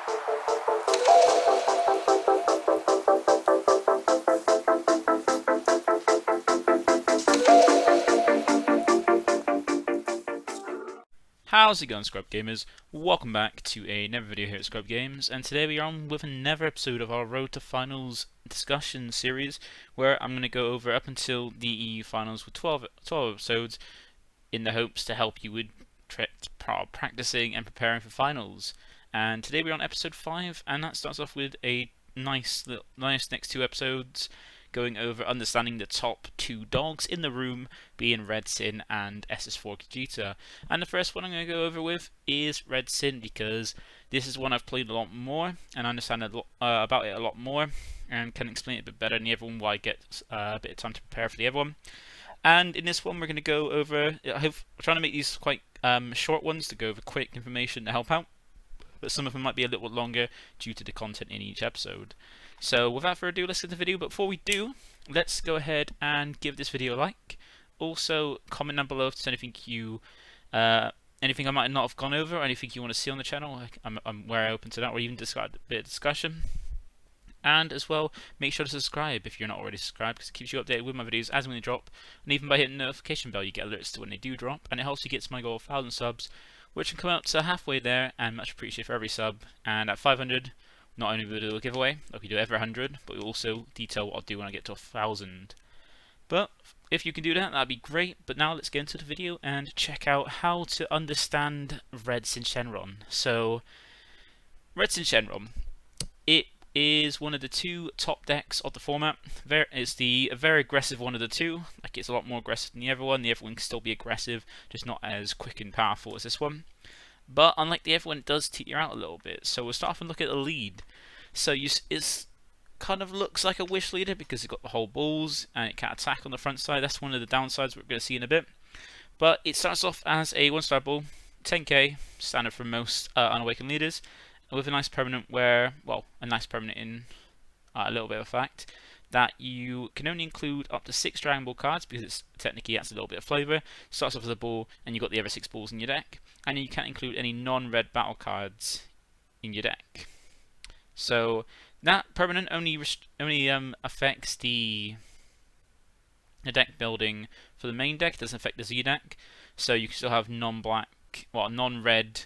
How's it going, ScrubGamers? Welcome back to another video here at ScrubGames, and today we are on with another episode of our Road to Finals discussion series, where I'm going to go over up until the EU Finals with 12 episodes, in the hopes to help you with practicing and preparing for finals. And today we're on episode 5, and that starts off with a nice next 2 episodes, going over understanding the top 2 dogs in the room, being Red Syn and SS4 Jitter. And the first one I'm going to go over with is Red Syn, because this is one I've played a lot more and I understand about it a lot more and can explain it a bit better than the other one, while I get a bit of time to prepare for the other one. And in this one we're going to go over, I'm trying to make these quite short ones to go over quick information to help out, but some of them might be a little longer due to the content in each episode. So without further ado, let's get the video. But before we do, let's go ahead and give this video a like. Also, comment down below if there's anything I might not have gone over, or anything you want to see on the channel. I'm very open to that, or even a bit of discussion. And as well, make sure to subscribe if you're not already subscribed, because it keeps you updated with my videos as when they drop. And even by hitting the notification bell, you get alerts to when they do drop. And it helps you get to my goal of 1,000 subs, which can come up to halfway there, and much appreciated for every sub. And at 500, not only will we do a giveaway, like we do every 100, but we'll also detail what I'll do when I get to 1,000. But if you can do that, that'd be great. But now let's get into the video and check out how to understand Syn Shenron. So, Syn Shenron, it is one of the 2 top decks of the format. It's the very aggressive one of the 2. Like, it's a lot more aggressive than the other one. The other one can still be aggressive, just not as quick and powerful as this one. But unlike the other one, it does teeter out a little bit. So we'll start off and look at the lead. So it kind of looks like a wish leader because it's got the whole balls and it can attack on the front side. That's one of the downsides we're going to see in a bit. But it starts off as a 1-star ball, 10k, standard for most unawakened leaders, with a nice permanent in a little bit of a fact that you can only include up to 6 Dragon Ball cards, because it's technically adds a little bit of flavour. Starts off as a ball, and you've got the other 6 balls in your deck, and you can't include any non-red battle cards in your deck. So that permanent only affects the deck building for the main deck. It doesn't affect the Z deck, so you can still have non-red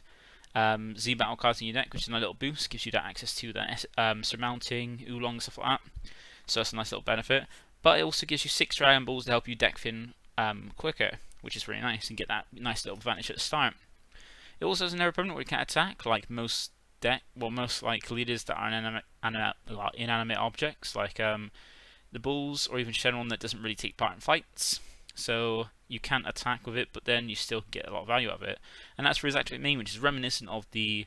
Z battle cards in your deck, which is a little boost, gives you that access to that surmounting, oolong, stuff like that. So that's a nice little benefit. But it also gives you 6 Dragon Balls to help you deck fin quicker, which is really nice, and get that nice little advantage at the start. It also has another permanent where you can attack, like most leaders that are inanimate objects, like the Bulls or even Shenron that doesn't really take part in fights. So you can't attack with it, but then you still get a lot of value out of it. And that's for exactly what I mean, which is reminiscent of the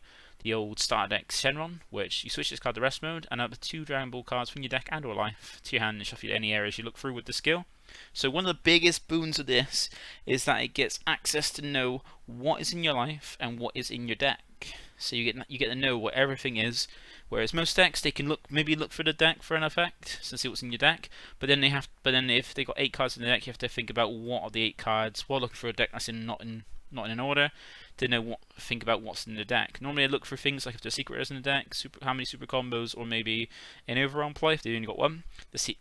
old starter deck Shenron, which you switch this card to rest mode and add 2 Dragon Ball cards from your deck and or life to your hand and shuffle any areas you look through with the skill. So one of the biggest boons of this is that it gets access to know what is in your life and what is in your deck. So you get to know what everything is, whereas most decks, they can maybe look for the deck for an effect to see what's in your deck, but then if they got 8 cards in the deck, you have to think about what are the 8 cards while looking for a deck that's not in an order, to think about what's in the deck. Normally I look for things like if there's secret rares in the deck, how many super combos, or maybe an overround play if they only got one.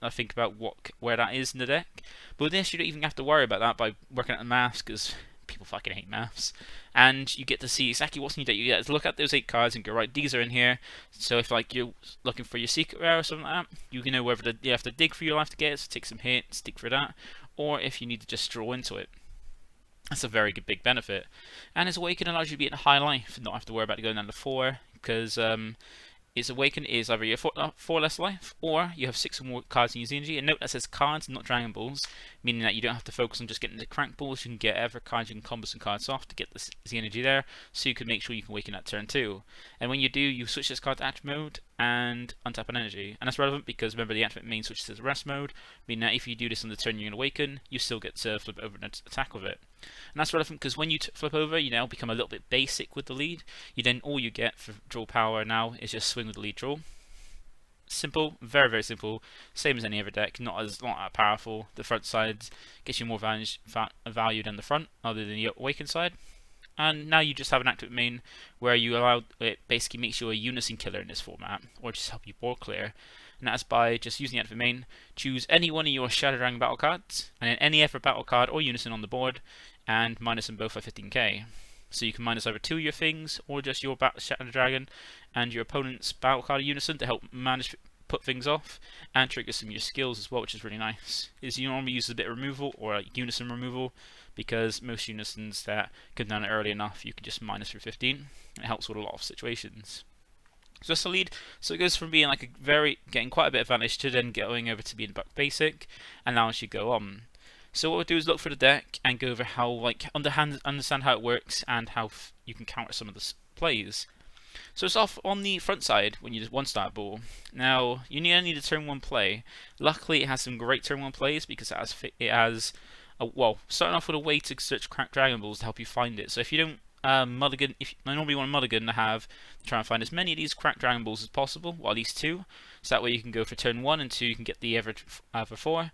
I think about where that is in the deck. But with this, you don't even have to worry about that by working out the maths, because people fucking hate maths. And you get to see exactly what's in your deck. You get to look at those 8 cards and go, right, these are in here. So if you're looking for your secret rare or something like that, you can know whether you have to dig for your life to get it, so take some hits, dig for that, or if you need to just draw into it. That's a very good big benefit. And its Awaken allows you to be in a high life and not have to worry about going down to 4, because its Awaken is either you have 4 less life, or you have 6 or more cards in your Z energy. And note that says cards, not Dragon Balls, meaning that you don't have to focus on just getting the crank balls. You can get every cards, you can combo some cards off to get the Z energy there, so you can make sure you can awaken that turn too. And when you do, you switch this card to active mode and untap an energy. And that's relevant because remember, the activate main switches to rest mode, meaning that if you do this on the turn you're going to awaken, you still get to flip over and attack with it. And that's relevant because when you flip over, you now become a little bit basic with the lead. All you get for draw power now is just swing with the lead draw. Simple, very very simple, same as any other deck, not that powerful. The front side gets you more value than the front, other than the Awaken side. And now you just have an active main where you allow it basically makes you a unison killer in this format, or just help you board clear. And that's by just using the active main, choose any one of your Shadow Dragon battle cards, and then any other battle card or unison on the board, and minus them both by 15k. So you can minus either two of your things, or just your Shadow Dragon and your opponent's battle card or unison to help manage put things off, and trigger some of your skills as well, which is really nice. Is you normally use a bit of removal or like unison removal, because most unisons that come down early enough you can just minus through 15. It helps with a lot of situations. So that's the lead. So it goes from being like getting quite a bit of advantage to then going over to being basic, and now as you go on. So what we'll do is look for the deck and go over how understand how it works and how you can counter some of the plays. So it's off on the front side when you just one-star ball. Now you only need a turn 1 play. Luckily it has some great turn 1 plays because it has starting off with a way to search cracked Dragon Balls to help you find it. So if you don't mulligan, if I normally want a mulligan to try and find as many of these cracked Dragon Balls as possible, well at least 2. So that way you can go for turn 1 and 2, you can get the other 4.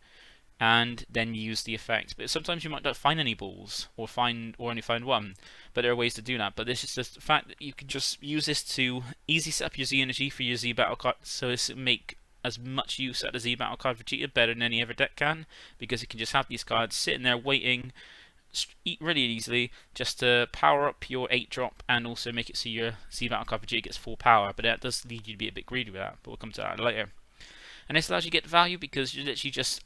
And then use the effect. But sometimes you might not find any balls, or only find 1. But there are ways to do that. But this is just the fact that you can just use this to easily set up your Z energy for your Z battle card, so this make as much use out of the Z battle card for Jitter better than any other deck can, because it can just have these cards sitting there waiting really easily just to power up your 8-drop and also make it so your Z battle card for Jitter gets full power. But that does lead you to be a bit greedy with that, but we'll come to that later. And this allows you to get value because you're literally just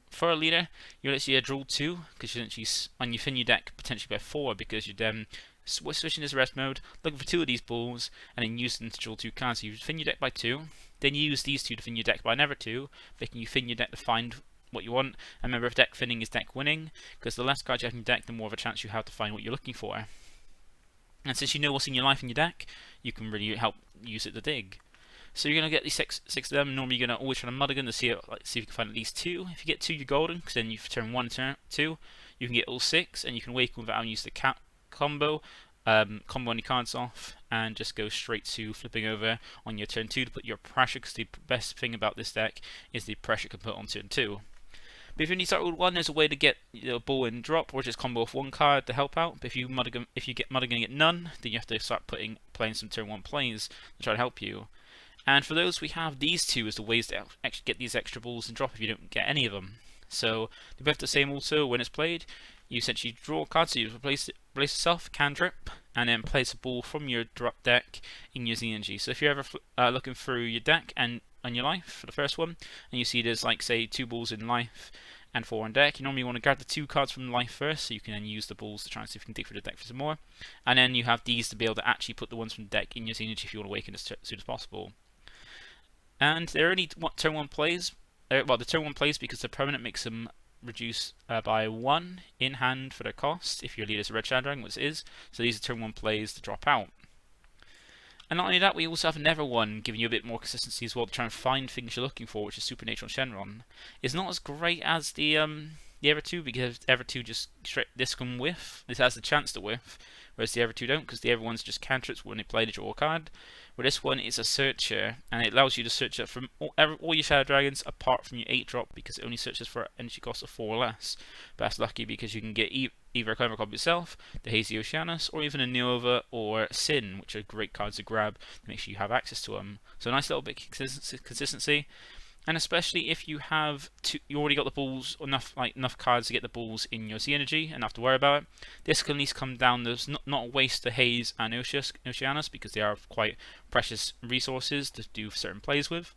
for a leader, you're literally a draw 2 because you're literally and you thin your deck potentially by 4 because you're then switching this rest mode, looking for 2 of these balls, and then use them to draw 2 cards. So you thin your deck by 2, then you use these 2 to thin your deck by another 2, making you thin your deck to find what you want. And remember, if deck thinning is deck winning, because the less cards you have in your deck, the more of a chance you have to find what you're looking for. And since you know what's in your life in your deck, you can really help use it to dig. So you're going to get these six of them. Normally you're going to always try to mulligan to see if you can find at least 2. If you get 2, you're golden, because then you turn 1 turn 2. You can get all 6, and you can awaken without having to use the combo any cards off, and just go straight to flipping over on your turn 2 to put your pressure, because the best thing about this deck is the pressure it can put on turn 2. But if you only start with 1, there's a way to get a ball and drop, or just combo off 1 card to help out. But if you get mulligan and get none, then you have to start playing some turn 1 plays to try to help you. And for those, we have these 2 as the ways to actually get these extra balls and drop if you don't get any of them. So they're both the same also when it's played. You essentially draw a card, so you replace yourself, cantrip, and then place a ball from your drop deck in your Z energy. So if you're ever looking through your deck and on your life for the first one, and you see there's like say 2 balls in life and 4 on deck, you normally want to grab the 2 cards from life first, so you can then use the balls to try and see if you can dig through the deck for some more. And then you have these to be able to actually put the ones from the deck in your Z energy if you want to awaken as soon as possible. And they're only turn 1 plays. The turn 1 plays because the permanent makes them reduce by 1 in hand for their cost if your leader's a red Shadow Dragon, which it is. So these are turn 1 plays to drop out. And not only that, we also have another one giving you a bit more consistency as well to try and find things you're looking for, which is Supernatural Shenron. It's not as great as the other 2 because the other 2 just this can whiff. This has the chance to whiff, whereas the other 2 don't, because the other one's just cantrips when they play the draw card. Where this one is a searcher, and it allows you to search it from all your Shadow Dragons apart from your 8-drop, because it only searches for energy cost of 4 or less. But that's lucky because you can get either a Clever Copy yourself, the Hazy Oceanus, or even a Nova or Syn, which are great cards to grab to make sure you have access to them. So a nice little bit of consistency. And especially if you have you already got the balls, enough cards to get the balls in your Z energy and not have to worry about it. This can at least come down. There's not waste the Haze and Oceanus because they are quite precious resources to do certain plays with,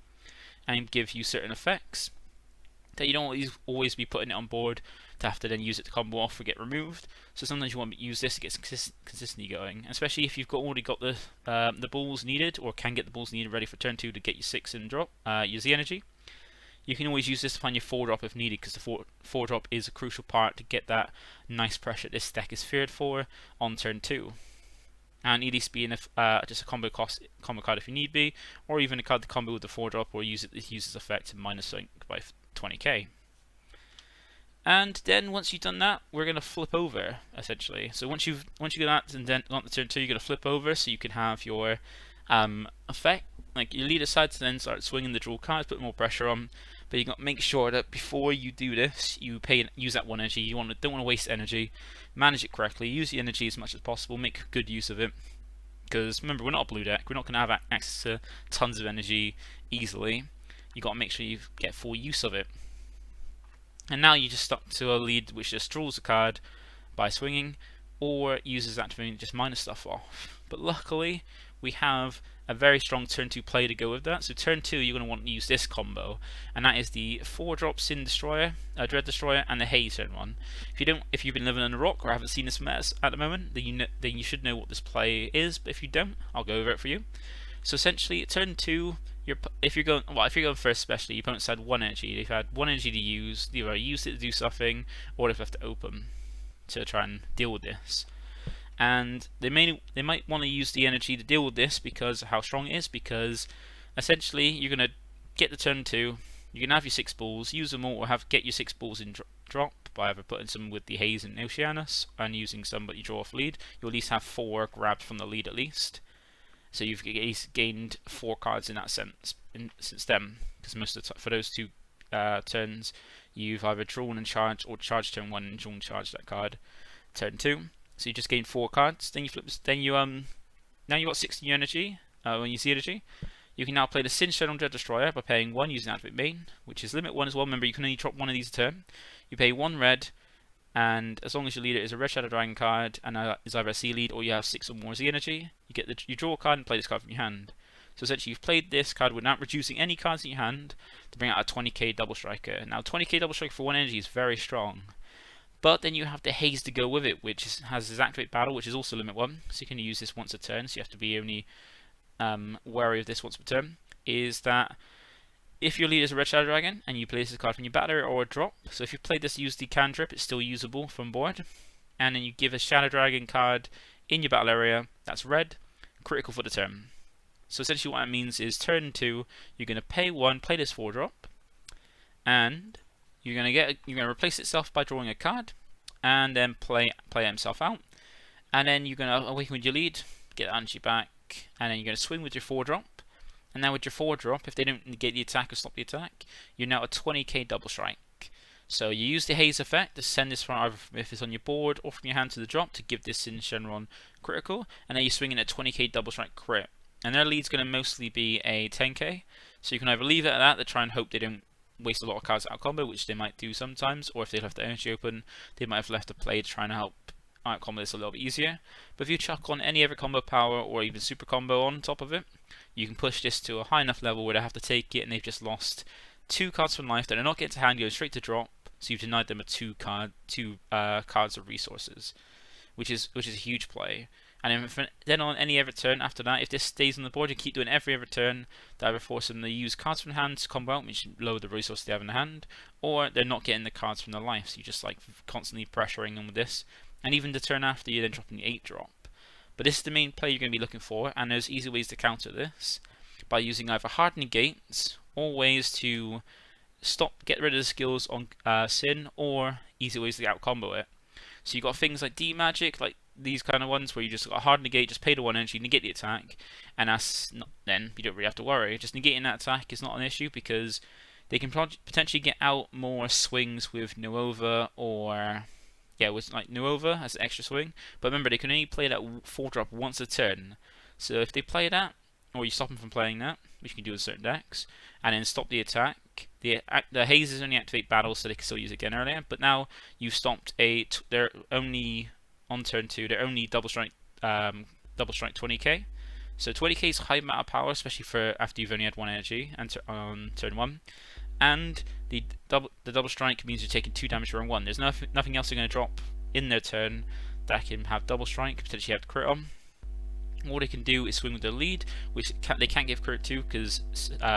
and give you certain effects that you don't always be putting it on board to have to then use it to combo off or get removed. So sometimes you want to use this to get some consistency going, and especially if you've already got the balls needed, or can get the balls needed ready for turn 2 to get your 6 and drop your Z energy. You can always use this to find your 4-drop if needed, because the 4-drop is a crucial part to get that nice pressure this deck is feared for on turn 2. And at least being just a combo card if you need be, or even a card to combo with the 4-drop, or use its effect to minus something by 20k. And then once you've done that, we're going to flip over essentially. So once you get that and then on the turn 2, you're going to flip over so you can have your effect. Like your leader side to then start swinging the draw cards, put more pressure on. But you got to make sure that before you do this, you use that 1 energy. You don't want to waste energy. Manage it correctly. Use the energy as much as possible. Make good use of it. Because remember, we're not a blue deck. We're not going to have access to tons of energy easily. You got to make sure you get full use of it. And now you just stuck to a lead which just draws a card by swinging, or uses that to just minus stuff off. But luckily, we have a very strong turn 2 play to go with that. So turn 2, you're going to want to use this combo, and that is the 4-drop Syn Destroyer, Dread Destroyer, and the Haze Shenron. If you've been living under a rock or haven't seen this meta at the moment, then you should know what this play is. But if you don't, I'll go over it for you. So essentially, turn 2, if you're going first, especially, your opponent's had 1 energy. They've had 1 energy to use. They've either used it to do something, or they've left it open to try and deal with this. And they might want to use the energy to deal with this because of how strong it is. Because essentially, you're going to get the turn 2. You can have your 6 balls, use them all, or get your 6 balls in drop by either putting some with the Haze and Oceanus and using some but you draw off lead. You'll at least have 4 grabbed from the lead at least. So you've at least gained 4 cards in that sense since then. Because most of for those 2 turns, you've either drawn and charged, or charged turn 1 and drawn and charged that card turn 2. So you just gained 4 cards. Then you flip. Then you now you got 60 energy. When you see energy, you can now play the Syn Shenron Dread Destroyer by paying 1 using Activate Main, which is limit 1 as well. Remember, you can only drop 1 of these a turn. You pay 1 red, and as long as your leader is a red Shadow Dragon card and is either a sea lead or you have 6 or more Z energy, you draw a card and play this card from your hand. So essentially, you've played this card without reducing any cards in your hand to bring out a 20k Double Striker. Now, 20k Double Striker for 1 energy is very strong. But then you have the Haze to go with it, which has this Activate Battle, which is also limit 1. So you can use this once a turn, so you have to be only wary of this once per turn. Is that if your leader is a red Shadow Dragon and you play this card from your battle area or a drop, so if you play this, use the cantrip, it's still usable from board. And then you give a Shadow Dragon card in your battle area that's red, critical for the turn. So essentially what that means is turn 2, you're going to pay 1, play this 4-drop, and you're going to replace itself by drawing a card, and then play himself out, and then you're going to awaken with your lead, get the energy back, and then you're going to swing with your 4-drop, and now with your 4-drop, if they don't negate the attack or stop the attack, you're now a 20k Double Strike. So you use the Haze effect to send this from either if it's on your board or from your hand to the drop to give this Syn Shenron critical, and then you swing in a 20k Double Strike crit. And their lead's going to mostly be a 10k, so you can either leave it at that to try and hope they don't waste a lot of cards out combo, which they might do sometimes, or if they left the energy open, they might have left a play to try and help out combo this a little bit easier. But if you chuck on any other combo power or even super combo on top of it, you can push this to a high enough level where they have to take it and they've just lost 2 cards from life that are not getting to hand, go straight to drop, so you've denied them a 2 cards of resources, which is a huge play. And then on any other turn after that, if this stays on the board, you keep doing every other turn that either force them to use cards from hand to combo out, which lower the resources they have in the hand, or they're not getting the cards from their life, so you're just like constantly pressuring them with this. And even the turn after, you're then dropping the 8-drop. But this is the main play you're going to be looking for, and there's easy ways to counter this by using either hard negates or ways to get rid of the skills on Syn, or easy ways to out combo it. So you've got things like D-Magic, like these kind of ones where you just got a hard negate, just pay the 1 energy, negate the attack, and then you don't really have to worry. Just negating that attack is not an issue because they can potentially get out more swings with Novemeber, or with like Novemeber as an extra swing. But remember, they can only play that 4-drop once a turn. So if they play that, or you stop them from playing that, which you can do with certain decks, and then stop the attack, the Hazes only activate battle, so they can still use it again earlier. But now you've stopped they're only on turn 2. They're only double strike 20k. So 20k is high amount of power, especially for after you've only had 1 energy and on turn 1. And the double strike means you're taking 2 damage for 1. There's nothing else they're going to drop in their turn that can have double strike, potentially have crit on. All they can do is swing with their lead, which they can't give crit to because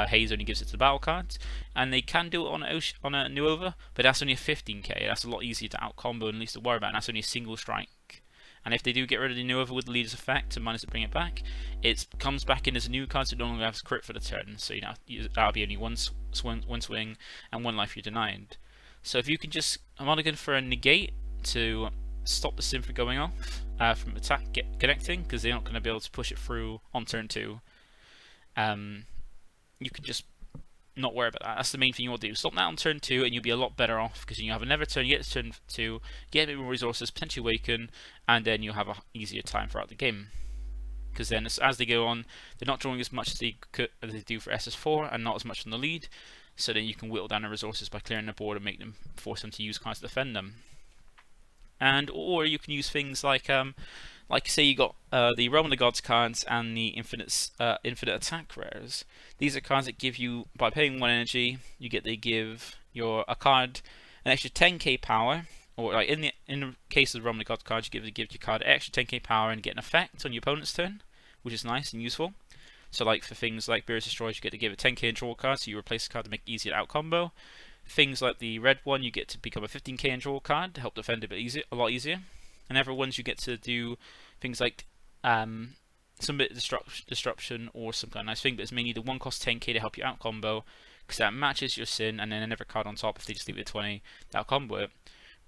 Haze only gives it to the battle cards, and they can do it on a Novemeber, but that's only a 15k. That's a lot easier to out combo and at least to worry about, and that's only a single strike. And if they do get rid of the Novemeber with the leader's effect and minus it, bring it back, it comes back in as a new card, so it no longer has crit for the turn. So that'll be only one swing and 1 life you're denied. So if you can just mulligan for a negate to stop the Syn from going off, from attack connecting, because they're not going to be able to push it through on turn 2. You can just not worry about that. That's the main thing you want to do. Stop that on turn 2 and you'll be a lot better off, because you have another turn, you get to turn 2, get a bit more resources, potentially awaken, and then you'll have an easier time throughout the game. Because then as they go on, they're not drawing as much as they do for SS4, and not as much on the lead, so then you can whittle down the resources by clearing the board and make them force them to use cards to defend them. And or you can use things like say you got the Realm of the Gods cards and the infinite attack rares. These are cards that give you, by paying 1 energy, they give a card an extra 10k power, or like in the case of the Realm of the Gods cards, you give your card extra 10k power and get an effect on your opponent's turn, which is nice and useful. So like for things like DBS Destroyers, you get to give a 10k and draw card, so you replace the card to make it easier to out combo. Things like the red one, you get to become a 15k and draw card to help defend a lot easier. And other ones you get to do things like some bit of disruption or some kind of nice thing, but it's mainly the one cost 10k to help you out combo, because that matches your Syn, and then another card on top if they just leave it at 20 to out combo it.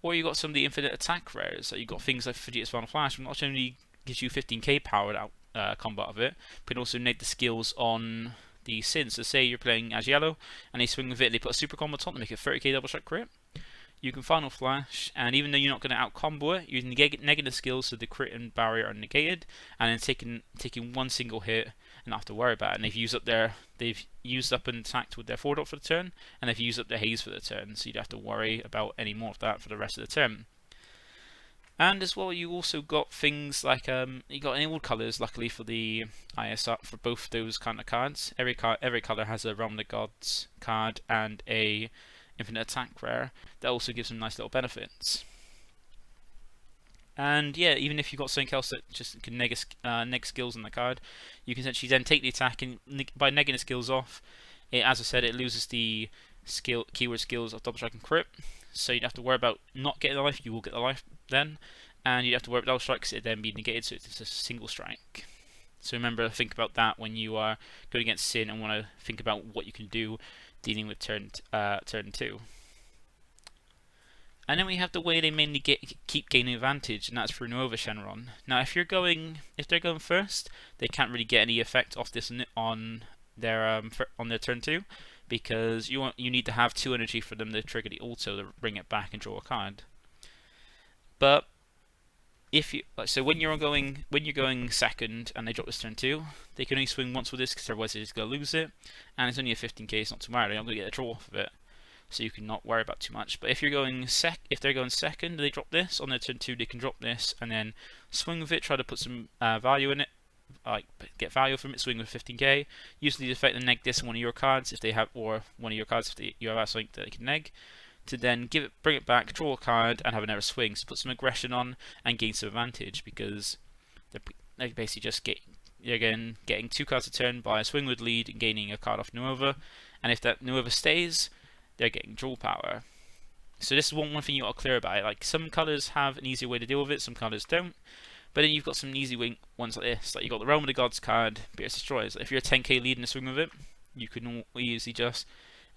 Or you got some of the infinite attack rares, so you got things like Vegeta's Final Flash, which not only gives you 15k power out combo out of it, but also neg the skills on the Syn. So say you're playing as yellow and they swing with it, they put a super combo on top to make it 30k double strike crit. You can Final Flash, and even though you're not going to out combo it, you're negative skills, so the crit and barrier are negated, and then taking one single hit and not have to worry about it. And they've used up an attack with their 4-drop for the turn, and they've used up their haze for the turn, so you don't have to worry about any more of that for the rest of the turn. And as well, you also got things like you got enabled colors. Luckily for the ISR, for both those kind of cards, every color has a Realm of the Gods card and a infinite attack rare that also gives some nice little benefits. And yeah, even if you've got something else that just can neg skills on the card, you can essentially then take the attack, and by negging the skills off, as I said, it loses the keyword skills of double strike and crit, so you don't have to worry about not getting the life. You will get the life then, and you don't have to worry about double strike because it then be negated, so it's a single strike. So remember, think about that when you are going against Syn and want to think about what you can do dealing with turn 2. And then we have the way they mainly keep gaining advantage, and that's through Nova Shenron. Now, if they're going first, they can't really get any effect off this on their turn 2, because you need to have 2 energy for them to trigger the auto to bring it back and draw a card. But when you're going second and they drop this turn 2, they can only swing once with this, because otherwise they're just gonna lose it, and it's only a 15k. It's not too matter. They're not gonna get a draw off of it, so you can not worry about too much. But if they're going second, they drop this on their turn 2. They can drop this and then swing with it, try to put some value in it, like get value from it. Swing with 15k. Usually the effect to neg this on one of your cards if they have, or one of your cards if you have something that they can neg, to then bring it back, draw a card, and have another swing. So put some aggression on and gain some advantage, because they're basically just getting 2 cards a turn by a swing with lead and gaining a card off Nova. And if that Nova stays, they're getting draw power. So this is one thing you got to clear about it. Like, some colors have an easier way to deal with it, some colors don't. But then you've got some easy ones like this. Like, you got the Realm of the Gods card, DBS Destroyers. If you're a 10k lead in a swing with it, you can easily just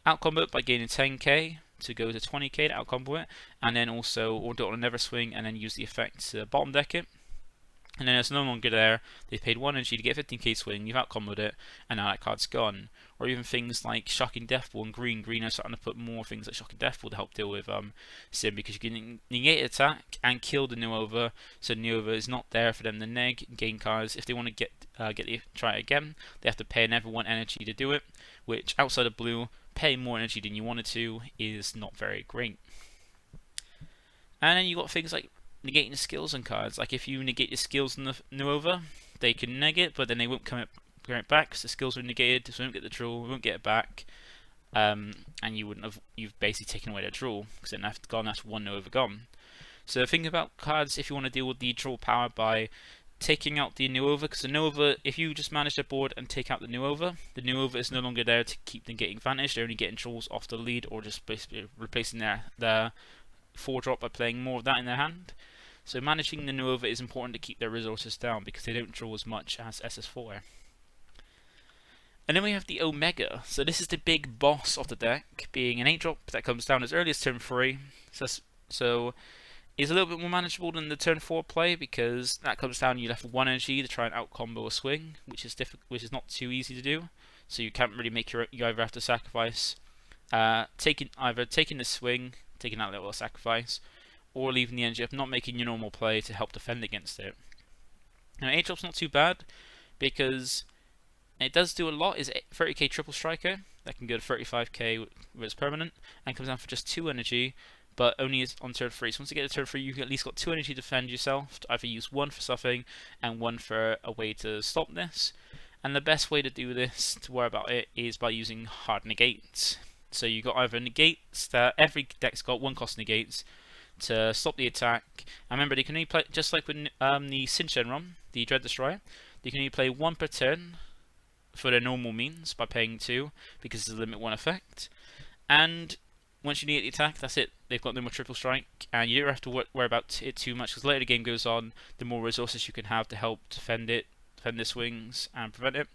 outcombo it by gaining 10k to go to 20k to outcombo it, and then also or do it on another swing and then use the effect to bottom deck it. And then it's no longer there. They paid 1 energy to get 15k swing, you've outcomboed it, and now that card's gone. Or even things like Shocking Deathball and Green are starting to put more things like Shocking Deathball to help deal with Syn, because you can negate attack and kill the Nova, so Nova is not there for them to neg, gain cards. If they want to try it again, they have to pay another 1 energy to do it, which outside of blue, paying more energy than you wanted to is not very great. And then you got things like negating the skills on cards. Like, if you negate your skills on the Nova, they can neg it, but then they won't come it back because the skills are negated, so you won't get the draw, you won't get it back, and you've basically taken away their draw, because then that's 1 Nova gone. So think about cards if you want to deal with the draw power by taking out the Nova, because the Nova, if you just manage the board and take out the Nova is no longer there to keep them getting advantage. They're only getting draws off the lead, or just basically replacing their 4-drop by playing more of that in their hand. So managing the Nova is important to keep their resources down, because they don't draw as much as SS4. And then we have the Omega. So this is the big boss of the deck, being an 8-drop that comes down as early as turn 3. So is a little bit more manageable than the turn 4 play, because that comes down you left with 1 energy to try and out combo a swing, which is not too easy to do. So you can't really make you either have to sacrifice taking the swing, taking that little sacrifice, or leaving the energy up, not making your normal play to help defend against it. Now 8 drop's not too bad, because it does do a lot. Is 30k triple striker that can go to 35k with its permanent, and comes down for just 2 energy, but only is on turn 3. So once you get to turn 3, you've at least got 2 energy to defend yourself, to either use 1 for stuffing and 1 for a way to stop this. And the best way to do this, to worry about it, is by using hard negates. So you got either negates that every deck's got 1 cost negates to stop the attack. And remember, they can only play, just like with the Syn Shenron, the Dread Destroyer, they can only play 1 per turn for their normal means by paying 2, because it's a limit 1 effect. And once you negate the attack, that's it. They've got no more triple strike, and you don't have to worry about it too much, because later the game goes on, the more resources you can have to help defend the swings and prevent it.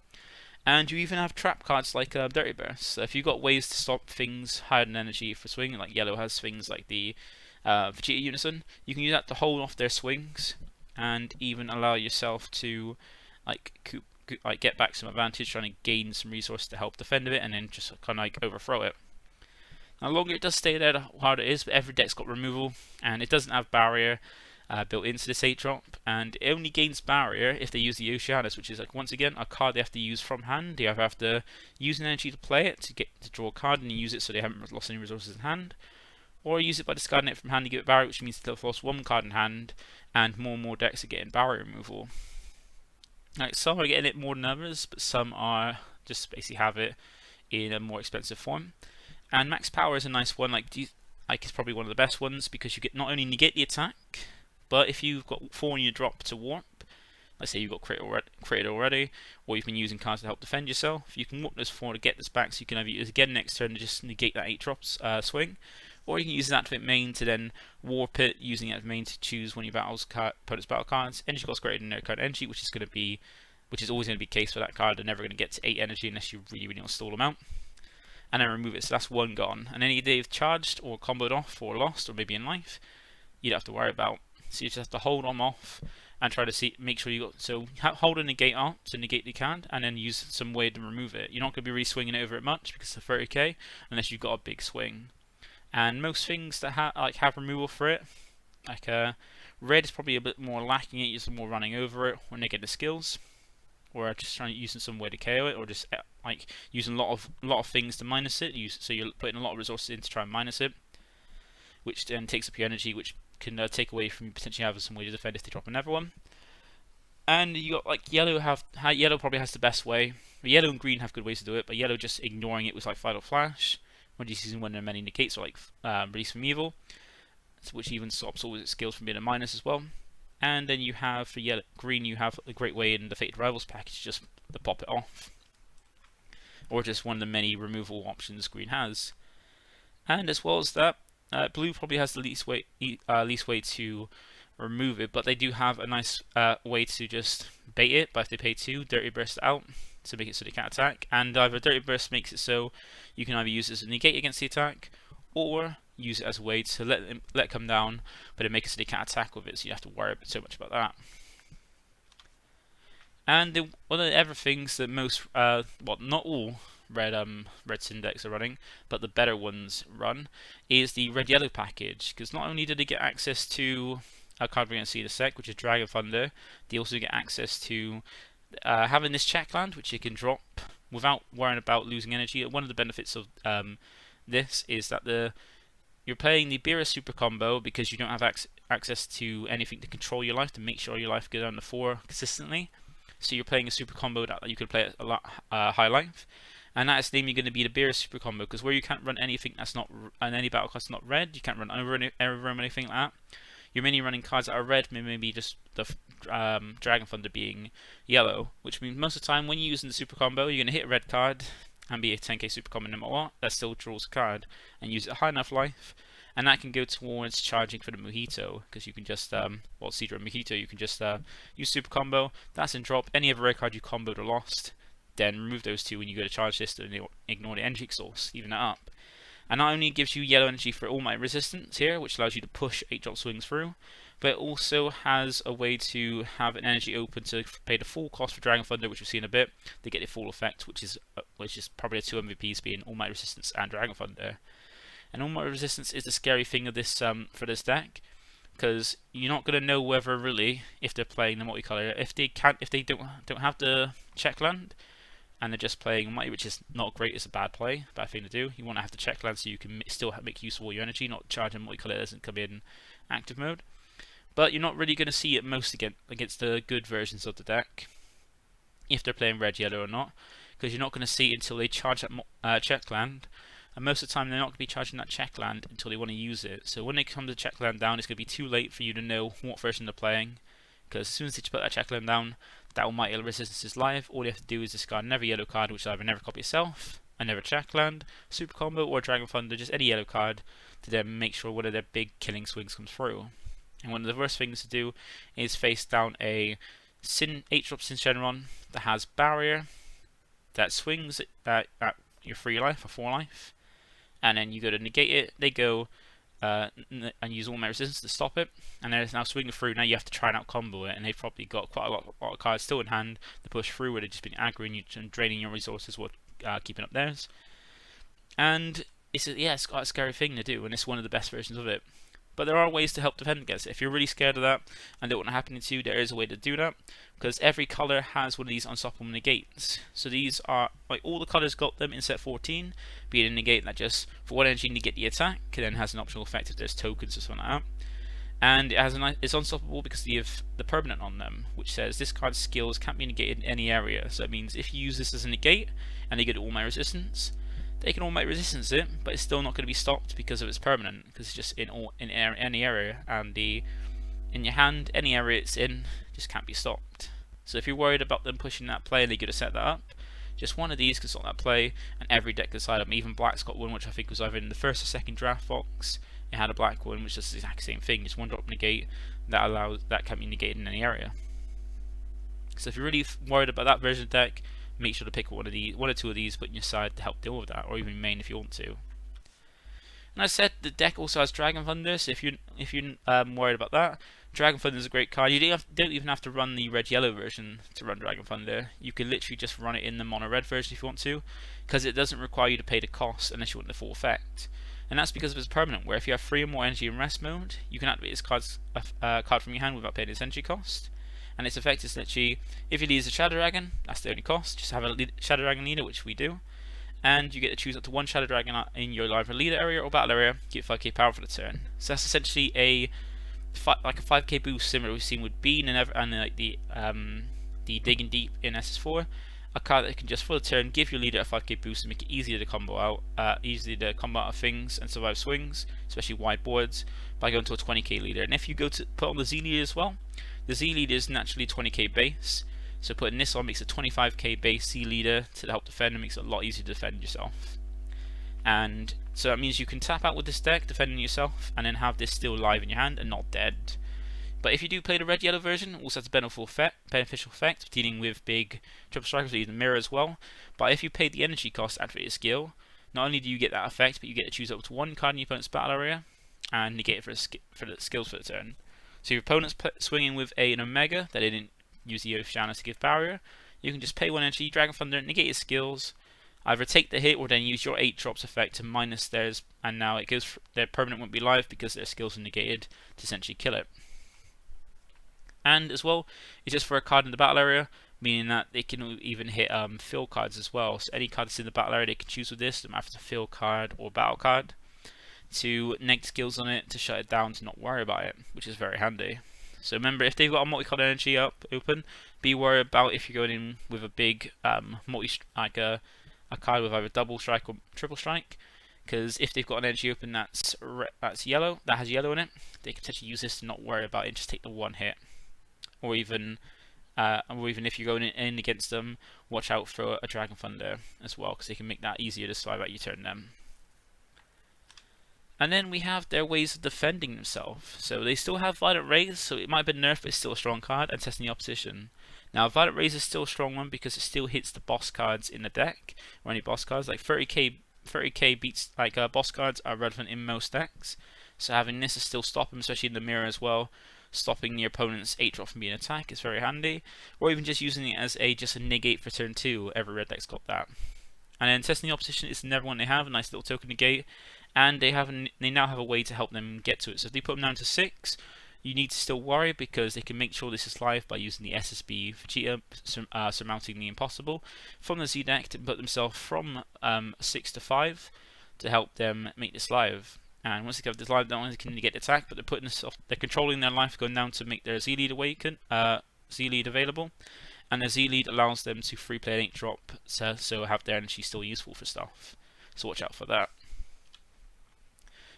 And you even have trap cards like Dirty Burst. So if you've got ways to stop things higher than energy for swing, like yellow has things like the Vegeta Unison, you can use that to hold off their swings, and even allow yourself to get back some advantage, trying to gain some resources to help defend it, and then just kind of overthrow it. Now, the longer it does stay there, the harder it is, but every deck's got removal, and it doesn't have barrier built into this 8 drop, and it only gains barrier if they use the Oceanus, which is, like, once again, a card they have to use from hand. They either have to use an energy to play it to draw a card and use it so they haven't lost any resources in hand, or use it by discarding it from hand to give it barrier, which means they've lost 1 card in hand, and more decks are getting barrier removal. Like, some are getting it more than others, but some are just basically have it in a more expensive form. And max power is a nice one. It's probably one of the best ones, because you get not only negate the attack, but if you've got 4 in your drop to warp, let's say you've got created already, or you've been using cards to help defend yourself, you can warp those 4 to get this back, so you can either use it again next turn to just negate that 8 drops swing, or you can use that activate main to then warp it, using it as main to choose one of your opponent's battle cards. Energy cost greater than their card energy, which is always going to be the case for that card. They're never going to get to 8 energy unless you really want to stall them out. And then remove it, so that's 1 gone. And any they've charged or comboed off or lost, or maybe in life, you don't have to worry about. So you just have to hold them off and try to make sure you hold a negate out to negate the card, and then use some way to remove it. You're not going to be really swinging over it much because it's 30k, unless you've got a big swing. And most things that have removal for it, like red is probably a bit more lacking it, you're more running over it when they get the skills, or just trying using some way to KO it, or just using a lot of things to minus it. So you're putting a lot of resources in to try and minus it, which then takes up your energy, which can take away from you potentially having some way to defend if they drop another one. And you got yellow yellow probably has the best way. Yellow and green have good ways to do it, but yellow just ignoring it with Vital Flash, when you're using one of their many negates, or Release from Evil, which even stops all its skills from being a minus as well. And then you have for green, you have a great way in the Fated Rivals package just to pop it off, or just one of the many removal options green has. And as well as that, blue probably has the least way to remove it, but they do have a nice way to just bait it. But if they pay 2, Dirty Burst out to make it so they can't attack, and either Dirty Burst makes it so you can either use it as a negate against the attack, or use it as a way to let it come down, but it makes it so they can't attack with it, so you have to worry so much about that. And one of the other things that most, well, not all red Syn decks are running, but the better ones run, is the red-yellow package, because not only do they get access to a card we're going to see in a sec, which is Dragon Thunder, they also get access to having this check land, which you can drop without worrying about losing energy. One of the benefits of this is that you're playing the Beerus super combo, because you don't have access to anything to control your life, to make sure your life goes down to 4 consistently. So you're playing a super combo that you can play at a lot high life, and that is namely going to be the Beerus super combo, because where you can't run anything that's not any battle class not red, you can't run over anything like that. You're mainly running cards that are red, maybe just the Dragon Thunder being yellow, which means most of the time when you're using the super combo, you're going to hit a red card and be a 10k super combo no matter what. That still draws a card and use it at high enough life, and that can go towards charging for the Mojito, because you can just Cedra and Mojito, you can just use super combo. That's in drop. Any other red card you comboed or lost, then remove those 2 when you go to charge this, and ignore the energy source, even that up. And not only gives you yellow energy for all my resistance here, which allows you to push 8-drop swings through, but it also has a way to have an energy open to pay the full cost for Dragon Thunder, which we'll see in a bit, to get the full effect, which is probably the two MVPs being All Might Resistance and Dragon Thunder. And All Might Resistance is the scary thing of this for this deck, because you're not going to know whether really if they're playing the multicolor. If they don't have the check land, and they're just playing Mighty, which is not great, it's a bad thing to do. You want to have the check land so you can still make use of all your energy, not charging multicolor that doesn't come in active mode. But you're not really going to see it most against the good versions of the deck, if they're playing red, yellow or not, because you're not going to see it until they charge that check land. And most of the time they're not going to be charging that check land until they want to use it. So when they come to check land down, it's going to be too late for you to know what version they're playing, because as soon as they put that check land down, that Almighty Resistance is live. All you have to do is discard another yellow card, which is either never copy yourself, another check land, super combo, or Dragon Thunder, just any yellow card, to then make sure one of their big killing swings comes through. And one of the worst things to do is face down a 8-drop Syn Shenron that has barrier, that swings at your 3 life or 4 life, and then you go to negate it, they go and use all my resistance to stop it, and then it's now swinging through. Now you have to try and out combo it, and they've probably got quite a lot of cards still in hand to push through, where they've just been aggroing you and draining your resources while keeping up theirs. And it's quite a scary thing to do, and it's one of the best versions of it. But there are ways to help defend against it. If you're really scared of that and don't want it happening to you, there is a way to do that, because every colour has one of these unstoppable negates. So these are, like, all the colours got them in set 14, being a negate that just, for one energy, negate the attack, and then has an optional effect if there's tokens or something like that. And it has it's unstoppable because you have the permanent on them, which says this card's skills can't be negated in any area. So it means if you use this as a negate, and they get all my resistance, they can all make resistance it, but it's still not going to be stopped because of its permanent, because it's just in any area, and in your hand, any area it's in just can't be stopped. So if you're worried about them pushing that play and they're going to set that up, just one of these can stop that play, and every deck can side them. Even Black's got one, which I think was either in the first or second draft box. It had a black one, which is the exact same thing, just 1-drop negate that can't be negated in any area. So if you're really worried about that version of the deck, make sure to pick one or two of these, put in your side to help deal with that, or even main if you want to. And I said the deck also has Dragon Thunder, so if you're worried about that, Dragon Thunder is a great card. You don't even have to run the red-yellow version to run Dragon Thunder. You can literally just run it in the mono-red version if you want to, because it doesn't require you to pay the cost unless you want the full effect. And that's because of its permanent, where if you have 3 or more energy in rest mode, you can activate this card from your hand without paying its energy cost. And its effect is literally, if you lead a Shadow Dragon, that's the only cost. Just have a Shadow Dragon leader, which we do, and you get to choose up to 1 Shadow Dragon in your either leader area or battle area. Get 5k power for the turn. So that's essentially like a 5k boost, similar to what we've seen with Bean and like the Digging Deep in SS4. A card that can just for the turn give your leader a 5k boost and make it easier to combo out, of things and survive swings, especially wide boards, by going to a 20k leader. And if you go to put on the Z leader as well, the Z leader is naturally 20k base, so putting this on makes a 25k base Z leader to help defend, and makes it a lot easier to defend yourself. And so that means you can tap out with this deck defending yourself, and then have this still live in your hand and not dead. But if you do play the red-yellow version, also has a beneficial effect of dealing with big triple strikers, or even mirror as well. But if you pay the energy cost to activate a skill, not only do you get that effect, but you get to choose up to 1 card in your opponent's battle area and negate it for the skills for the turn. So if your opponent's swinging with an Omega that they didn't use the Oceanus to give barrier, you can just pay 1 energy, Dragon Thunder, negate his skills, either take the hit or then use your 8 drops effect to minus theirs, and now it goes their permanent won't be live because their skills are negated to essentially kill it. And as well, it's just for a card in the battle area, meaning that they can even hit fill cards as well. So any card that's in the battle area, they can choose with this, they might have to fill card or battle card, to neg skills on it, to shut it down, to not worry about it, which is very handy. So remember, if they've got a multi-card energy open, be worried about if you're going in with a big like a card with either double strike or triple strike, because if they've got an energy open that's yellow, that has yellow in it, they can potentially use this to not worry about it and just take the 1 hit. Or even if you're going in against them, watch out for a Dragon Thunder as well, because they can make that easier to survive out your turn them. And then we have their ways of defending themselves. So they still have Violet Rays, so it might have been nerfed, but it's still a strong card, and testing the opposition. Now Violet Rays is still a strong one because it still hits the boss cards in the deck, or any boss cards. Like 30k 30k beats like boss cards are relevant in most decks, so having this is still stop them, especially in the mirror as well. Stopping the opponent's 8-drop from being attacked is very handy, or even just using it as just a negate for turn 2. Every red deck's got that. And then testing the opposition is another one they have, a nice little token negate, and they now have a way to help them get to it. So if they put them down to 6, you need to still worry because they can make sure this is live by using the SSB for Jitter, surmounting the impossible from the Z deck to put themselves from 6 to 5 to help them make this live. And once they get this live, not only can they get attacked, but they're controlling their life going down to make their Z-Awaken, Z-Lead available. And the Z-Lead allows them to free play an 8-drop, so have their energy still useful for stuff. So watch out for that.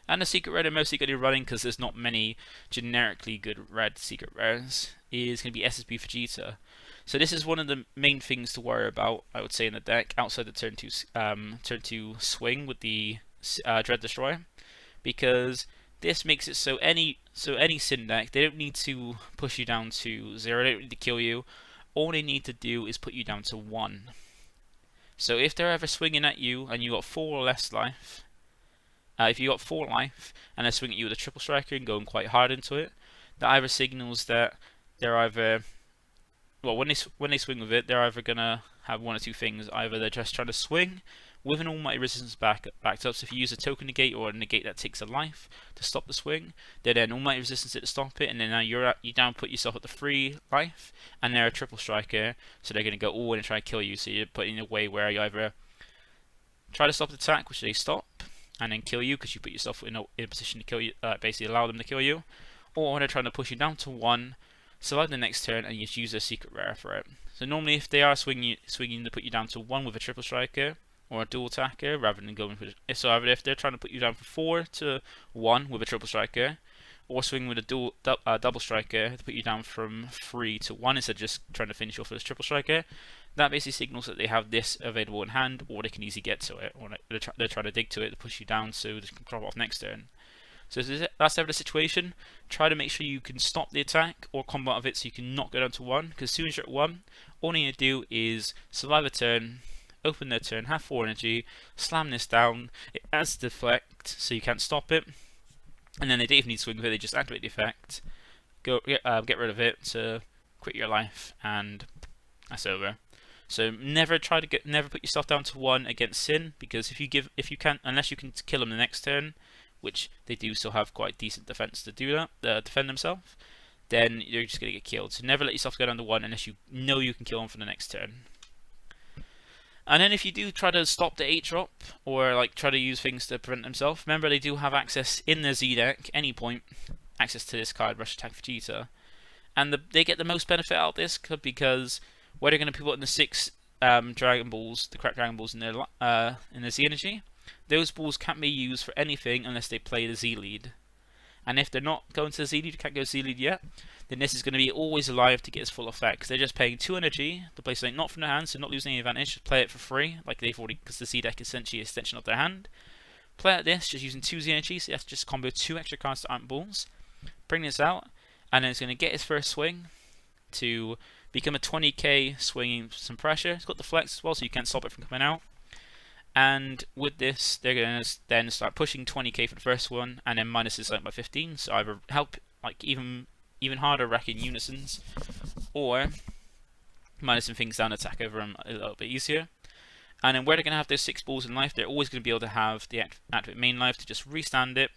And the secret rare they're mostly going to be running, because there's not many generically good red secret rares, is going to be SSB for Jitter. So this is one of the main things to worry about, I would say, in the deck, outside the turn 2 swing with the Dread Destroyer. Because this makes it so any Syn deck, they don't need to push you down to 0, they don't need to kill you. All they need to do is put you down to 1. So if they're ever swinging at you and you got 4 or less life, if you got 4 life and they're swinging at you with a triple striker and going quite hard into it, that either signals that they're either, well, when they swing with it, they're either gonna have one or two things. Either they're just trying to swing with an almighty resistance backed up. So if you use a token negate or a negate that takes a life to stop the swing, they're then almighty resistance it to stop it, and then now you down put yourself at the 3 life, and they're a triple striker, so they're gonna go all in and try to kill you. So you're put in a way where you either try to stop the attack, which they stop, and then kill you because you put yourself in a position to kill you, basically allow them to kill you, or they're trying to push you down to 1, survive the next turn, and you just use a secret rare for it. So normally, if they are swinging to put you down to 1 with a triple striker or a dual attacker, rather than going for if they're trying to put you down from 4 to 1 with a triple striker, or swing with a double striker to put you down from 3 to 1 instead of just trying to finish off with a triple striker, that basically signals that they have this available in hand, or they can easily get to it, or they're trying to dig to it to push you down so they can drop off next turn. So if that's ever the situation, try to make sure you can stop the attack or combat of it so you can not go down to 1, because as soon as you're at 1, all you need to do is survive a turn, open their turn, have 4 energy, slam this down, it adds deflect so you can't stop it, and then they don't even need to swing with it, they just activate the effect, get rid of it to quit your life, and that's over. So never put yourself down to 1 against Syn, because unless you can kill them the next turn, which they do still have quite decent defense to do that, defend themselves, then you're just gonna get killed. So never let yourself go down to 1 unless you know you can kill them for the next turn. And then if you do try to stop the 8-drop, or like try to use things to prevent themselves, remember they do have access in their Z deck, any point, access to this card, Rush Attack for Jitter. And they get the most benefit out of this because where they're going to put in the 6 Dragon Balls, the cracked Dragon Balls in their Z energy, those balls can't be used for anything unless they play the Z lead. And if they're not going to the Z lead, can't go Z lead yet, then this is going to be always alive to get its full effect. Because they're just paying 2 energy to play something not from their hand, so not losing any advantage. Just play it for free, like they've already, because the Z deck is essentially an extension of their hand. Play at this, just using 2 Z energy, so you have to just combo 2 extra cards to Ant Balls. Bring this out, and then it's going to get its first swing to become a 20k swinging some pressure. It's got the flex as well, so you can't stop it from coming out. And with this, they're going to then start pushing 20k for the first one, and then minus this by 15. So either help like even harder wrecking unisons, or minusing things down, attack over them a little bit easier. And then where they're going to have those 6 balls in life, they're always going to be able to have the activate main life to just restand it,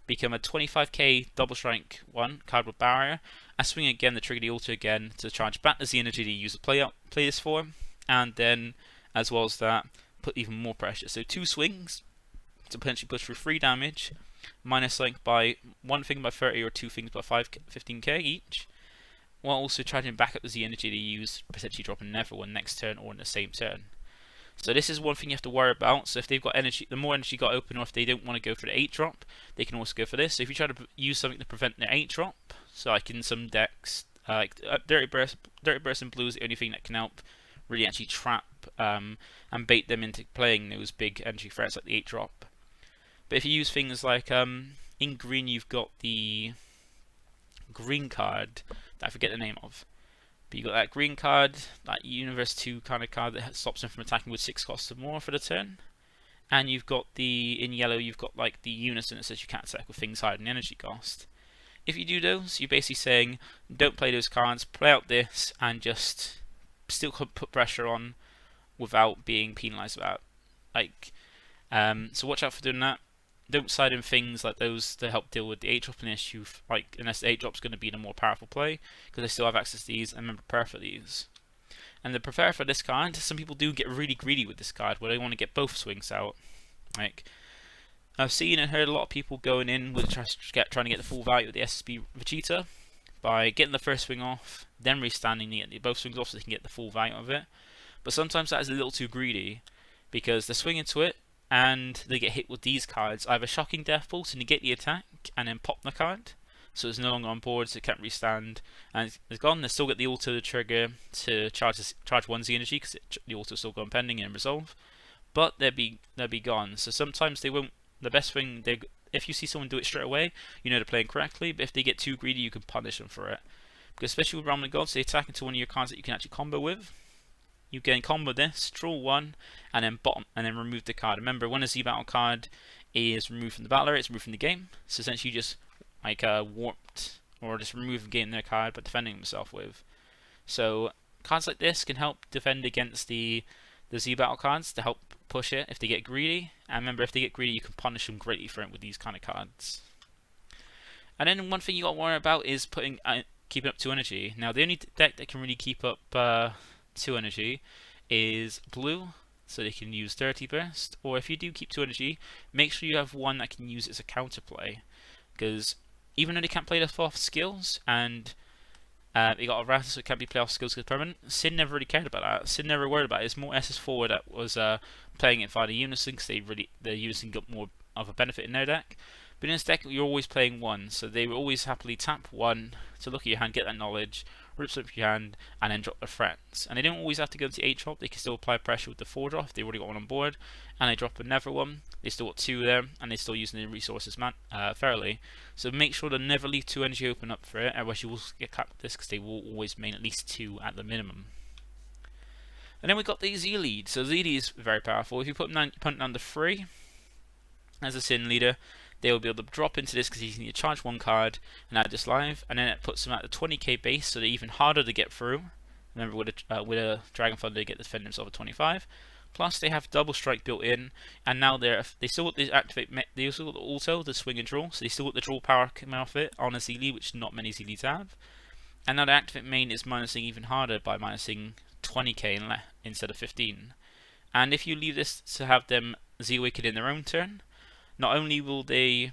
become a 25k double strike 1 card with barrier, and swing again the trigger the altar again to charge back the Z energy to use the play this for, and then as well as that, put even more pressure. So 2 swings to potentially push through 3 damage, minus like by 1 thing by 30 or 2 things by 15k each, while also charging back up the Z energy to use, potentially dropping another one next turn or in the same turn. So this is one thing you have to worry about. So if they've got energy, the more energy you got open, or if they don't want to go for the 8-drop, they can also go for this. So if you try to use something to prevent the 8-drop, so like in some decks, like Dirty Burst and Blue is the only thing that can help really actually trap and bait them into playing those big energy threats like the 8-drop. But if you use things like in green, you've got the green card that I forget the name of. But you got that green card, that Universe 2 kind of card that stops them from attacking with 6 costs or more for the turn. and you've got in yellow you've got like the unison that says you can't attack with things higher than energy cost. If you do those, you're basically saying don't play those cards, play out this, and just still put pressure on without being penalised about. So watch out for doing that. Don't side in things like those to help deal with the 8-dropping issue, like unless the 8-drop's going to be the more powerful play, because they still have access to these, and remember, prepare for these. And the prepare for this card, some people do get really greedy with this card, where they want to get both swings out. Like, I've seen and heard a lot of people going in with trying to get the full value of the SSB Vegeta by getting the first swing off, then restanding to get both swings off so they can get the full value of it. But sometimes that is a little too greedy, because they're swinging to it, and they get hit with these cards, either Shocking Death Ball to negate the attack and then pop the card, so it's no longer on board, so it can't restand, and it's gone. They still get the auto trigger to charge 1 Z energy, because the auto still going pending and resolve, but they'll be gone. So sometimes they won't. The best thing, if you see someone do it straight away, you know they're playing correctly, but if they get too greedy, you can punish them for it. Because especially with Realm of Gods, they attack into one of your cards that you can actually combo with. You can combo this, draw 1, and then remove the card. Remember, when a Z battle card is removed from the battle area, it's removed from the game. So essentially, you just like warped or just remove the game their card by defending himself with. So cards like this can help defend against the Z battle cards to help push it if they get greedy. And remember, if they get greedy, you can punish them greatly for it with these kind of cards. And then one thing you got to worry about is keeping up 2 energy. Now, the only deck that can really keep up 2 energy is blue, so they can use Dirty Burst, or if you do keep 2 energy, make sure you have one that can use it as a counterplay, because even though they can't play the off skills, and they got a wrath, so it can't be play off skills because permanent, Syn never really cared about that. Syn never worried about it. It's more SS4 that was playing it via the unison, because the unison got more of a benefit in their deck. But in this deck, you're always playing 1, so they will always happily tap 1 to look at your hand, get that knowledge, rip up your hand, and then drop the threats. And they don't always have to go into 8-drop, they can still apply pressure with the 4-drop if they already got one on board, and they drop another one, they still got 2 there, and they're still using the resources fairly. So make sure to never leave 2 energy open up for it, otherwise you will get capped with this, because they will always main at least 2 at the minimum. And then we got the Z lead. So Z lead is very powerful. If you put your opponent down to 3 as a Syn leader, they will be able to drop into this because you need to charge 1 card and add this live, and then it puts them at the 20k base, so they're even harder to get through. Remember, with a Dragon Thunder, they get to defend themselves at 25. Plus, they have double strike built in, and now they still got the activate. They also got the auto, the swing and draw, so they still got the draw power coming off it on a Z lead, which not many Z leads have. And now the activate main is minusing even harder by minusing 20k instead of 15. And if you leave this to have them Z-Awaken in their own turn, not only will they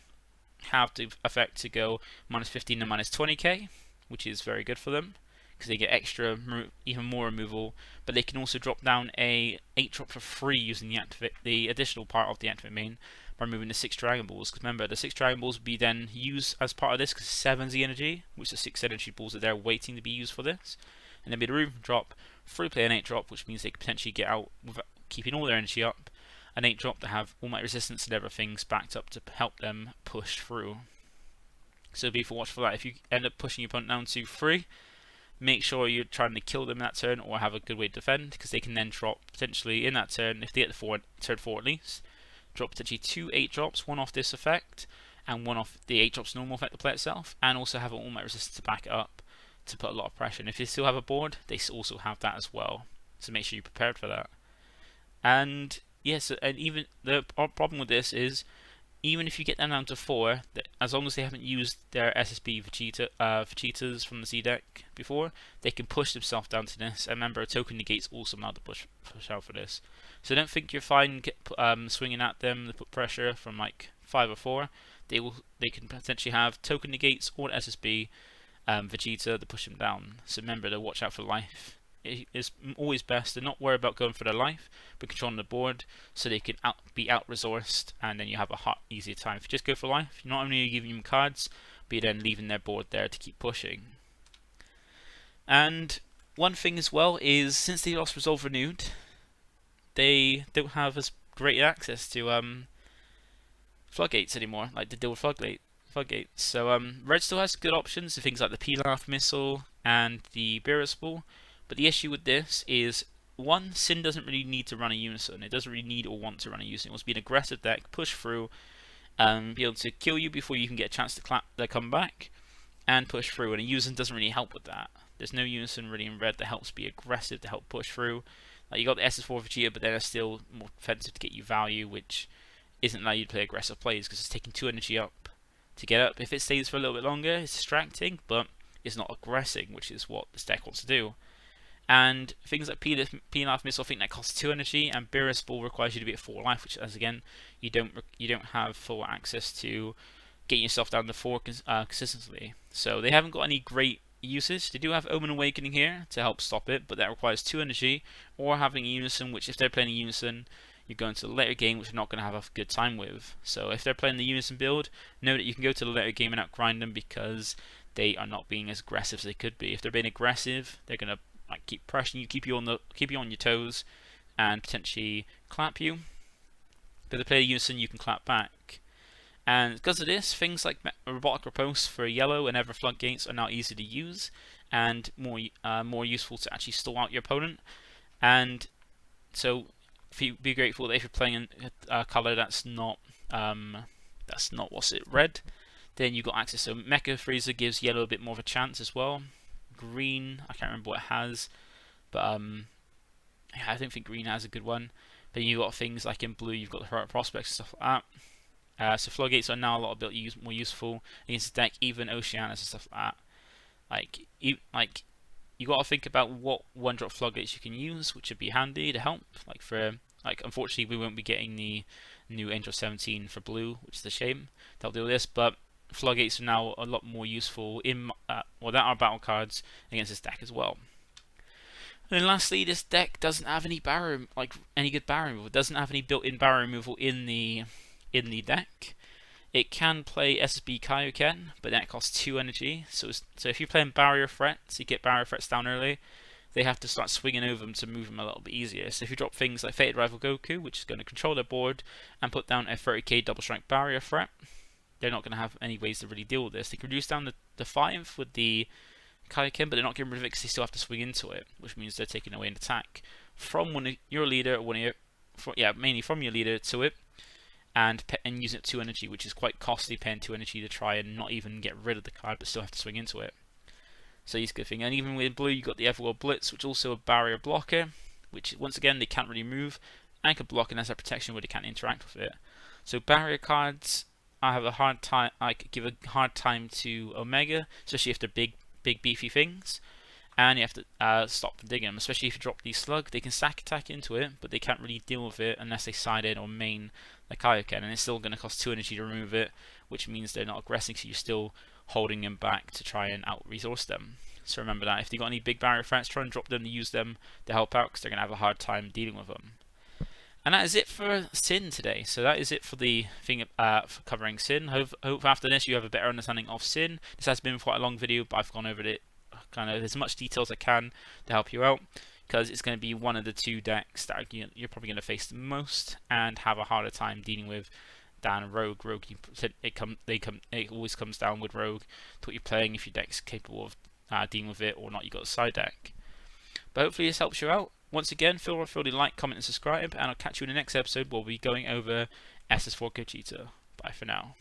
have the effect to go minus 15 and minus 20k, which is very good for them, because they get extra, even more removal, but they can also drop down a 8-drop for free using the additional part of the activate main by removing the 6 Dragon Balls. Because remember, the 6 Dragon Balls will be then used as part of this, because 7's the energy, which the 6 energy balls are there waiting to be used for this. And then be the room drop, free play an 8-drop, which means they can potentially get out without keeping all their energy up. An 8-drop to have all my resistance and everything's backed up to help them push through. So be watchful for that. If you end up pushing your opponent down to 3, make sure you're trying to kill them in that turn or have a good way to defend, because they can then drop potentially in that turn, if they get the turn 4 at least, drop potentially 2 8-drops, 1 off this effect and 1 off the 8-drop's normal effect to play itself, and also have an all-might resistance to back it up to put a lot of pressure. And if they still have a board, they also have that as well, so make sure you're prepared for that. And yes, and even the problem with this is, even if you get them down to 4, as long as they haven't used their SSB Vegetas from the Z deck before, they can push themselves down to this. And remember, a token negates also allowed to push out for this. So don't think you're fine swinging at them to put pressure from like 5 or 4. They can potentially have token negates or SSB Vegeta to push them down. So remember to watch out for life. It is always best to not worry about going for their life, but controlling the board so they can be out-resourced, and then you have a easier time. If you just go for life, not only are you giving them cards, but you're then leaving their board there to keep pushing. And one thing as well is, since they lost Resolve Renewed, they don't have as great access to floodgates anymore, like they deal with floodgates. So Red still has good options, so things like the Pilaf Missile and the Beerus Ball. But the issue with this is one, Syn doesn't really need to run a Unison. It doesn't really need or want to run a Unison. It wants to be an aggressive deck, push through, be able to kill you before you can get a chance to come back, and push through. And a Unison doesn't really help with that. There's no Unison really in red that helps be aggressive to help push through. Like you got the SS4 for Jitter, but they're still more defensive to get you value, which isn't allowed you to play aggressive plays because it's taking 2 energy up to get up. If it stays for a little bit longer, it's distracting, but it's not aggressing, which is what this deck wants to do. And things like P-Knife Missile, I think that costs 2 energy, and Beerus Ball requires you to be at 4 life, which, as again, you don't have full access to getting yourself down to 4 consistently. So they haven't got any great uses. They do have Omen Awakening here to help stop it, but that requires 2 energy, or having a Unison, which if they're playing a Unison, you're going to the later game, which you're not going to have a good time with. So if they're playing the Unison build, know that you can go to the later game and outgrind them because they are not being as aggressive as they could be. If they're being aggressive, they're going to keep pressuring you, keep you on your toes, and potentially clap you. But if they play a Unison, you can clap back. And because of this, things like Robotic Riposte for yellow and Ever Floodgates are now easy to use and more useful to actually stall out your opponent. And so, be grateful that if you're playing a color that's not red, then you've got access. So Mecha Freezer gives yellow a bit more of a chance as well. Green, I can't remember what it has, but I don't think green has a good one. But you've got things like in blue, you've got the Heroic Prospects and stuff like that. So Floodgates are now a lot more useful against the deck, even Oceanus and stuff like that. You got to think about what 1-drop Floodgates you can use, which would be handy to help. Unfortunately, we won't be getting the new Angel 17 for blue, which is a shame. They'll do this, but Floodgates are now a lot more useful in that are battle cards against this deck as well. And then lastly, this deck doesn't have any good barrier removal. It doesn't have any built-in barrier removal in the deck. It can play SSB Kaioken, but that costs 2 energy. So if you're playing barrier threats, you get barrier threats down early. They have to start swinging over them to move them a little bit easier. So if you drop things like Fated Rival Goku, which is going to control their board and put down a 30k double strike barrier threat, they're not going to have any ways to really deal with this. They can reduce down the 5 with the Kaioken, but they're not getting rid of it because they still have to swing into it, which means they're taking away an attack from your leader, mainly from your leader to it, and using it 2 energy, which is quite costly, paying 2 energy to try and not even get rid of the card, but still have to swing into it. So he's a good thing. And even with blue, you've got the Everworld Blitz, which is also a barrier blocker, which once again they can't really move and can block, and has a protection where they can't interact with it. So barrier cards, I have a hard time. I give a hard time to Omega, especially if they're big beefy things, and you have to stop from digging them. Especially if you drop the Slug, they can sack attack into it, but they can't really deal with it unless they side in or main the Kaioken, and it's still going to cost 2 energy to remove it, which means they're not aggressing, so you're still holding them back to try and out-resource them. So remember that. If you've got any big barrier threats, try and drop them to use them to help out, because they're going to have a hard time dealing with them. And that is it for Syn today. So that is it for the thing for covering Syn. Hope after this you have a better understanding of Syn. This has been quite a long video, but I've gone over it kind of as much detail as I can to help you out, because it's going to be one of the 2 decks that you're probably going to face the most and have a harder time dealing with than Rogue. It always comes down with Rogue to what you're playing, if your deck's capable of dealing with it or not. You got a side deck. But hopefully this helps you out. Once again, feel free to like, comment, and subscribe, and I'll catch you in the next episode where we'll be going over SS4 Jitter. Bye for now.